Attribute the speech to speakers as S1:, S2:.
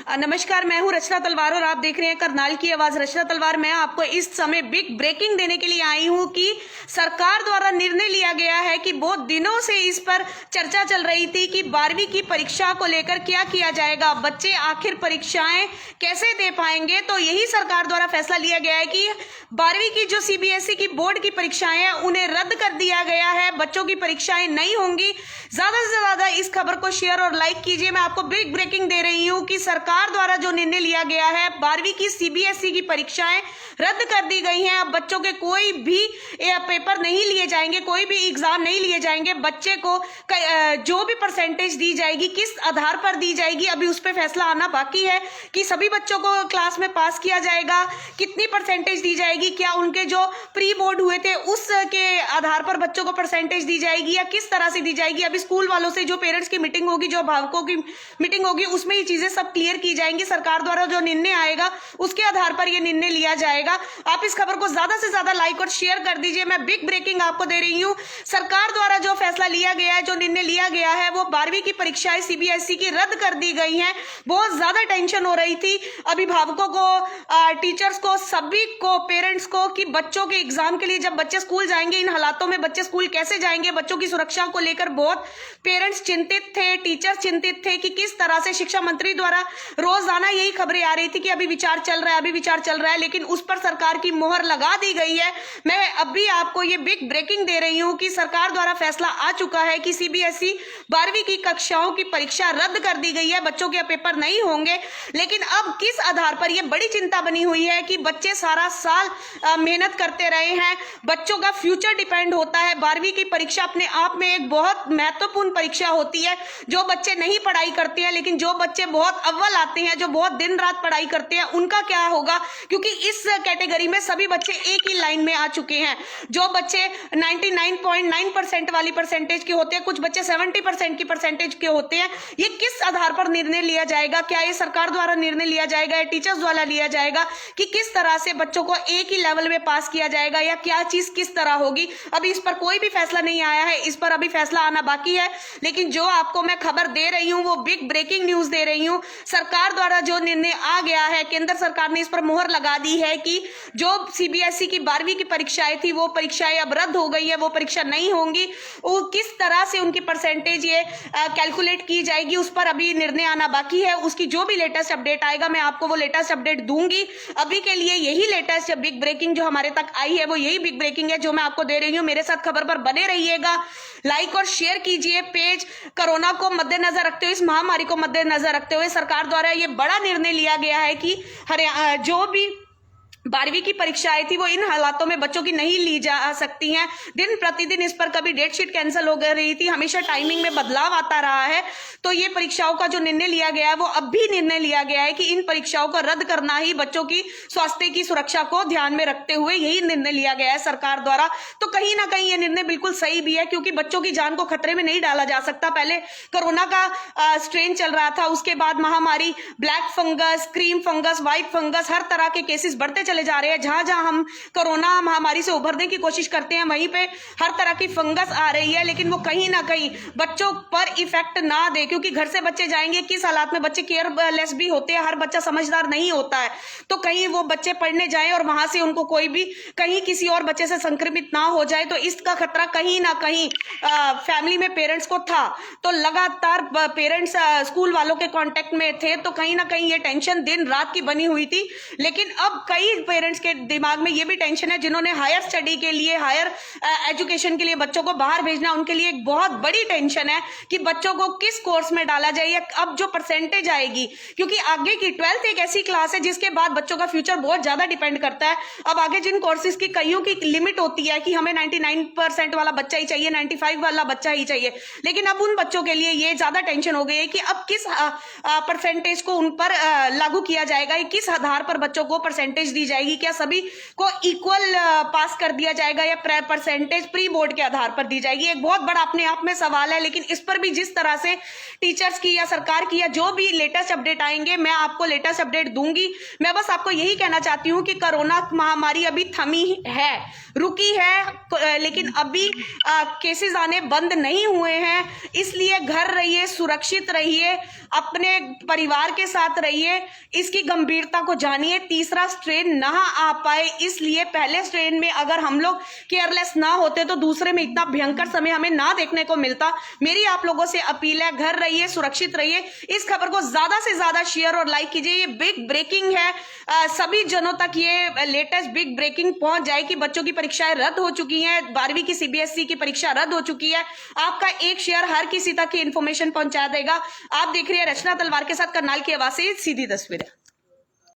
S1: नमस्कार, मैं हूं रचना तलवार और आप देख रहे हैं करनाल की आवाज। रचना तलवार, मैं आपको इस समय बिग ब्रेकिंग देने के लिए आई हूं कि सरकार द्वारा निर्णय लिया गया है कि बहुत दिनों से इस पर चर्चा चल रही थी कि 12वीं की परीक्षा को लेकर क्या किया जाएगा, बच्चे आखिर परीक्षाएं कैसे दे पाएंगे। तो यही सरकार द्वारा फैसला लिया गया है कि 12वीं की जो सीबीएसई की बोर्ड की परीक्षाएं हैं उन्हें रद्द कर दिया गया है, बच्चों की परीक्षाएं नहीं होंगी। ज्यादा से ज्यादा इस खबर को शेयर और लाइक कीजिए। मैं आपको बिग ब्रेकिंग दे रही हूं कि सरकार द्वारा जो निर्णय लिया गया है, 12वीं की सीबीएसई की परीक्षाएं रद्द कर दी गई हैं। अब बच्चों के कोई भी पेपर नहीं लिए जाएंगे, कोई भी एग्जाम नहीं लिए जाएंगे। बच्चे को जो भी परसेंटेज दी जाएगी, किस आधार पर दी जाएगी, अभी उस पर फैसला आना बाकी है कि सभी बच्चों को क्लास में पास किया जाएगा, कितनी परसेंटेज दी जाएगी, क्या उनके जो प्री बोर्ड हुए थे उसके आधार पर बच्चों को परसेंटेज दी जाएगी या किस तरह से दी जाएगी। अभी स्कूल वालों से जो पेरेंट्स की मीटिंग होगी, जो अभिभावकों की मीटिंग होगी, उसमें ये चीजें सब क्लियर की जाएंगी। सरकार द्वारा जो निर्णय आएगा उसके आधार पर यह निर्णय लिया जाएगा। आप इस खबर को ज्यादा से ज्यादा लाइक और शेयर कर दीजिए। मैं बिग ब्रेकिंग आपको दे रही हूं। सरकार द्वारा जो फैसला लिया गया है, जो निर्णय लिया गया है, वो 12वीं की परीक्षाएं सीबीएसई की रद्द कर दी गई हैं। बहुत ज्यादा टेंशन हो रही थी अभिभावकों को, टीचर्स को, सभी को, पेरेंट्स को कि बच्चों के एग्जाम के लिए जब बच्चे स्कूल जाएंगे, इन हालातों में बच्चे स्कूल कैसे जाएंगे। बच्चों की सुरक्षा को लेकर बहुत पेरेंट्स चिंतित थे, टीचर्स चिंतित थे कि किस तरह से। शिक्षा मंत्री द्वारा रोजाना यही खबरें आ रही थी कि अभी विचार चल रहा है, अभी विचार चल रहा है, लेकिन उस पर सरकार की मोहर लगा दी गई है। मैं अभी आपको ये बिग ब्रेकिंग दे रही हूं कि सरकार द्वारा फैसला आ चुका है कि सीबीएसई 12वीं की कक्षाओं की परीक्षा रद्द कर दी गई है, बच्चों के पेपर नहीं होंगे। लेकिन अब किस आधार पर, यह बड़ी चिंता बनी हुई है कि बच्चे सारा साल मेहनत करते रहे हैं, बच्चों का फ्यूचर डिपेंड होता है। 12वीं की परीक्षा अपने आप में एक बहुत महत्वपूर्ण परीक्षा होती है। जो बच्चे नहीं पढ़ाई करते हैं, लेकिन जो बच्चे बहुत अव्वल आते हैं, जो बहुत दिन रात पढ़ाई करते हैं, उनका क्या होगा, क्योंकि इस कैटेगरी में सभी बच्चे एक ही लाइन में आ चुके हैं। जो बच्चे 99.9% वाली परसेंटेज के होते हैं, कुछ बच्चे 70% की परसेंटेज के होते हैं। ये किस आधार पर निर्णय लिया जाएगा? क्या ये सरकार द्वारा निर्णय लिया जाएगा या टीचर्स द्वारा लिया जाएगा कि किस तरह से बच्चों को एक ही लेवल में पास किया जाएगा, या क्या चीज किस तरह होगी? अभी इस पर कोई भी फैसला नहीं आया है, इस पर अभी फैसला आना बाकी है। लेकिन जो आपको मैं खबर दे रही हूं वो बिग ब्रेकिंग न्यूज दे रही हूं। सरकार द्वारा जो निर्णय आ गया है, केंद्र सरकार ने इस पर मोहर लगा दी है कि जो सीबीएसई की 12वीं की परीक्षाएं थी, वो परीक्षाएं अब रद्द हो गई है, वो परीक्षा नहीं होंगी। वो किस तरह से उनकी परसेंटेज ये कैलकुलेट की जाएगी, उस पर अभी निर्णय आना बाकी है। उसकी जो भी लेटेस्ट अपडेट आएगा, मैं आपको वो लेटेस्ट अपडेट दूंगी। अभी के लिए यही लेटेस्ट बिग ब्रेकिंग जो हमारे तक आई है, वो यही बिग ब्रेकिंग है जो मैं आपको दे रही हूं। मेरे साथ खबर पर बने रहिएगा, लाइक और शेयर कीजिए पेज। कोरोना को मद्देनजर रखते हुए, इस महामारी को मद्देनजर रखते हुए सरकार द्वारा ये बड़ा निर्णय लिया गया है कि जो भी 12वीं की परीक्षाएं थी वो इन हालातों में बच्चों की नहीं ली जा सकती हैं। दिन प्रतिदिन इस पर कभी डेट शीट कैंसिल हो रही थी, हमेशा टाइमिंग में बदलाव आता रहा है। तो ये परीक्षाओं का जो निर्णय लिया गया है, वो अब भी निर्णय लिया गया है कि इन परीक्षाओं को रद्द करना ही बच्चों की स्वास्थ्य की सुरक्षा को ध्यान में रखते हुए यही निर्णय लिया गया है सरकार द्वारा। तो कहीं ना कहीं ये निर्णय बिल्कुल सही भी है, क्योंकि बच्चों की जान को खतरे में नहीं डाला जा सकता। पहले कोरोना का स्ट्रेन चल रहा था, उसके बाद महामारी, black fungus, cream fungus, white fungus, हर तरह के केसेस बढ़ते चले जा रहे हैं। जहां जहां हम कोरोना महामारी से उभरने की कोशिश करते हैं, वहीं पे हर तरह की फंगस आ रही है। लेकिन वो कहीं ना कहीं बच्चों पर इफेक्ट ना दे, क्योंकि घर से बच्चे जाएंगे, किस हालात में बच्चे केयरलेस भी होते हैं, हर बच्चा समझदार नहीं होता है। तो कहीं वो बच्चे पढ़ने जाएं और वहां से उनको कोई भी कहीं किसी और बच्चे से संक्रमित ना हो जाए, तो इसका खतरा कहीं ना कहीं फैमिली में पेरेंट्स को था। तो लगातार पेरेंट्स स्कूल वालों के कांटेक्ट में थे, तो कहीं ना कहीं ये टेंशन दिन रात की बनी हुई थी। लेकिन अब कई पेरेंट्स के दिमाग में ये भी टेंशन है, जिन्होंने हायर स्टडी के लिए, हायर एजुकेशन के लिए बच्चों को बाहर भेजना, उनके लिए एक बहुत बड़ी टेंशन है कि बच्चों को किस कोर्स में डाला जाए, या अब जो परसेंटेज आएगी, क्योंकि आगे की 12th एक ऐसी क्लास है जिसके बाद बच्चों का फ्यूचर बहुत ज्यादा डिपेंड करता है। अब आगे जिन कोर्सेज की कईयों की लिमिट होती है कि हमें 99% वाला बच्चा ही चाहिए, 95 वाला बच्चा ही चाहिए, लेकिन अब उन बच्चों के लिए ये ज्यादा टेंशन हो गई है कि अब किस परसेंटेज को उन पर लागू किया जाएगा, किस आधार पर बच्चों को परसेंटेज दी जाएगी? क्या सभी को इक्वल पास कर दिया जाएगा या परसेंटेज प्री बोर्ड के आधार पर दी जाएगी? एक बहुत बड़ा अपने आप में सवाल है, लेकिन इस पर भी जिस तरह से टीचर्स की या सरकार की या जो भी लेटेस्ट अपडेट आएंगे मैं आपको लेटेस्ट अपडेट दूंगी। मैं बस आपको यही कहना चाहती हूं कि कोरोना महामारी अभी थमी है, रुकी है, लेकिन अभी केसेस आने बंद नहीं हुए हैं। इसलिए घर रहिए, सुरक्षित रहिए, अपने परिवार के साथ रहिए, इसकी गंभीरता को जानिए। तीसरा स्ट्रेन ना आ पाए, इसलिए पहले स्ट्रेन में अगर हम लोग केयरलेस ना होते तो दूसरे में इतना भयंकर समय हमें ना देखने को मिलता। मेरी आप लोगों से अपील है, घर रहिए, सुरक्षित रहिए। इस खबर को ज्यादा से ज्यादा शेयर और लाइक कीजिए। ये बिग ब्रेकिंग है, सभी जनों तक ये लेटेस्ट बिग ब्रेकिंग पहुंच जाए कि बच्चों की परीक्षाएं रद्द हो चुकी हैं, 12वीं की सीबीएसई की परीक्षा रद्द हो चुकी है। आपका एक शेयर हर किसी तक की इंफॉर्मेशन पहुंचा देगा। आप देख रहे हैं रचना तलवार के साथ करनाल की आवाज से सीधी तस्वीरें।